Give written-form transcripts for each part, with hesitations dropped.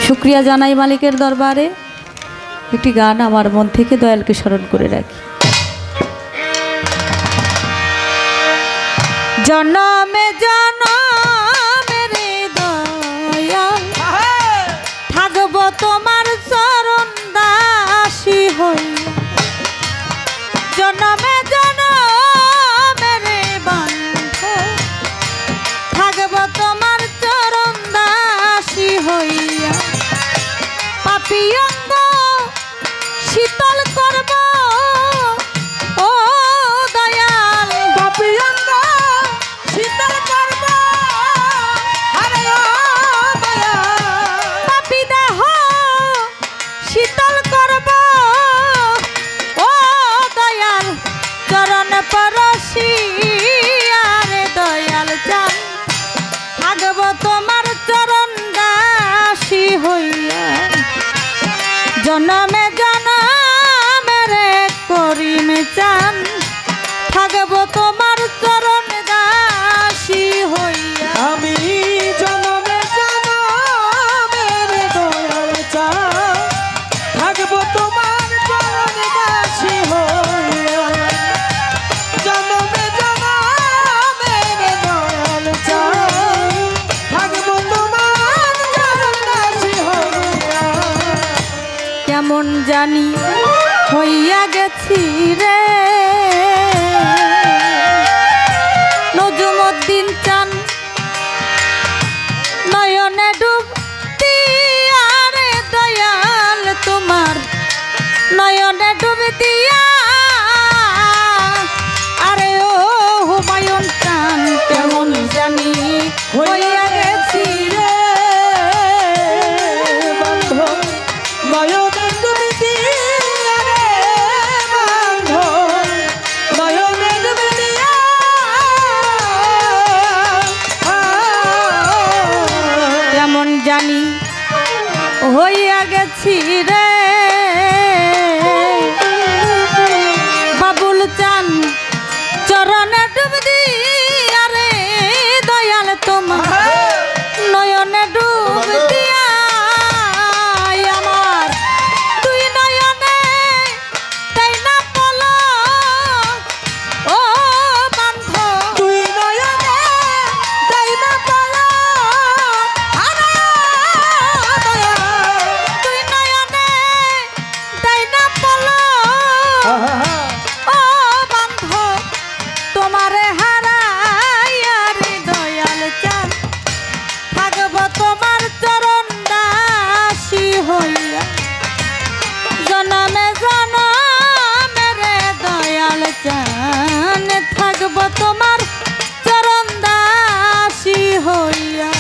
শুকরিয়া জানাই মালিকের দরবারে। একটি গান আমার মন থেকে দয়ালকে স্মরণ করে রাখি। জনমে জনমে রে দয়াল থাকব তোমার চরণ দাসী হইয়া। জনমে জনমে রে বন্ধু থাকব তোমার চরণ দাসী হইয়া। পাপী অঙ্গ শীতল করব ও দয়াল, পাপী অঙ্গ শীতল করব আরে ও দয়াল। পাপী দেহ শীতল করব ও দয়াল, চরণ পরশি আরে দয়াল চান থাকব তোমার চরণ দাসী হইয়া। জনমে জনমে রে করিম চান থাকব তোমার চরণ দাসী হইয়া। আমি জনমে জনমে রে দয়াল চান থাকব তোমার চরণ দাসী হইয়া। জনমে জনমে রে দয়াল চান থাকব তোমার চরণ দাসী হইয়া। কেমন জানি হইয়া গেছি রে নজুমুদ্দিন চান নয়নে ডুব দিয়া রে দয়াল তোমার নয়নে ডুব দিয়া। আরে ও হুমায়ুন চান কেমন জানি হইয়া গেছি রে বন্ধু নয়নে ডুবে দিয়া রে বন্ধু নয়নে ডুবে দিয়া। কেমন জানি হইয়া গেছি রে বাবুল চান চরণে ডুব দিয়া রে দয়াল তোমার নয়নে ডুব দিয়া। আমার তুই নয়নে তাই না পলক ও বান্ধব, তুই নয়নে তাই না পলক আরে দয়াল। তুই নয়নে তাই না পলক ও বান্ধব, তোমারে হারাইয়া রে দয়াল চান থাকব তোমার চরণ দাসী হইয়া। জনমে জনমে রে দয়াল চান থাকব তোমার চরণ দাসী হইয়া।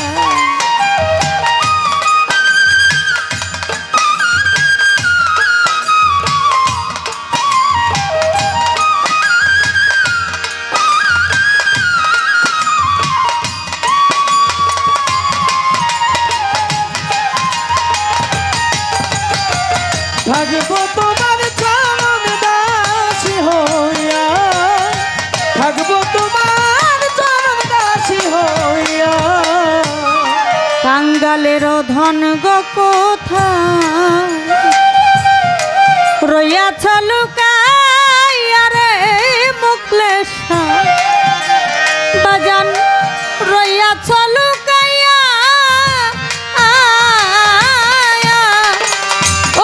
থাকব তোমার চরণ দাসী হইয়া। থাকব তোমার চরণ দাসী হইয়া। কাঙ্গালের ধন গো কোথায় রইয়াছ লুকাইয়া রে মুকলেশা বাজান রইয়াছ লুকাইয়া।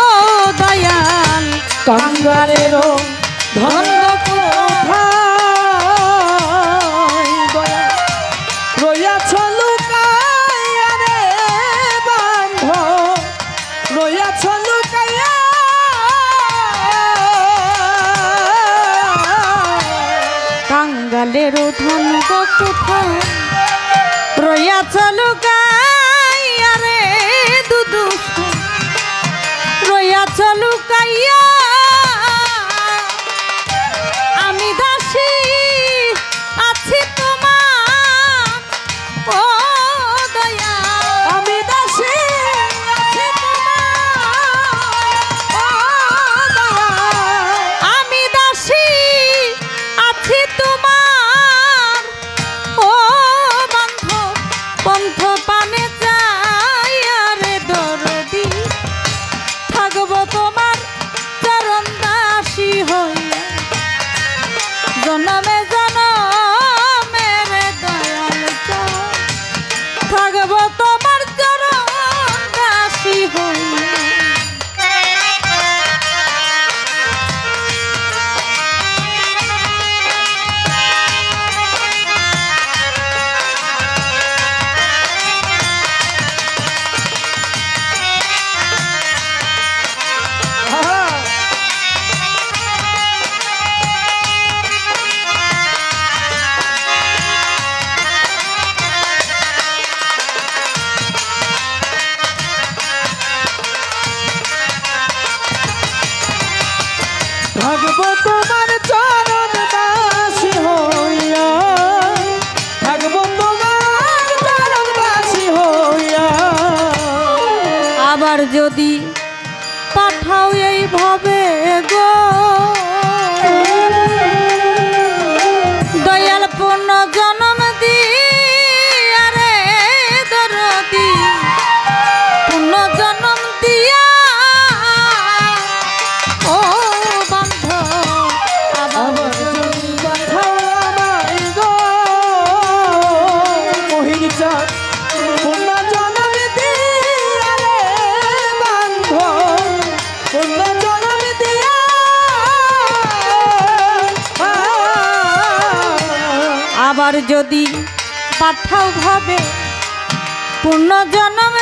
ও দয়াল কাঙ্গালেরও ধন কোথায় দয়া রইয়াছ লুকাইয়া রে বান্ধ রইয়াছ লুকাইয়া। কাঙ্গালের ধন গো কোথায় রইয়াছ লুকাইয়া রে দুদুষা রইয়াছ লুকাইয়া। আমি দাসী আছি তোমার ও দয়াল, আমি দাসী আছি তোমার ও দয়াল। আমি দাসী আছি তোমার ও বান্ধব পন্থ পা থাকবো তোমার চরণ দাসী হইয়া, থাকবো তোমার চরণ দাসী হইয়া। আবার যদি পাঠাও এইভাবে গো দয়াল পূর্ণ জন্ম দিয়া রে দরদি পূর্ণ জন্ম দিয়া ও বান্ধ আবার যদি পাঠাও আমায় গো মোহিনী চাঁদ, পূর্ণ জনম দিয়া রে বান্ধব, পূর্ণ জনম দিয়া। আবার যদি পাঠাও ভাবে পূর্ণ জন্ম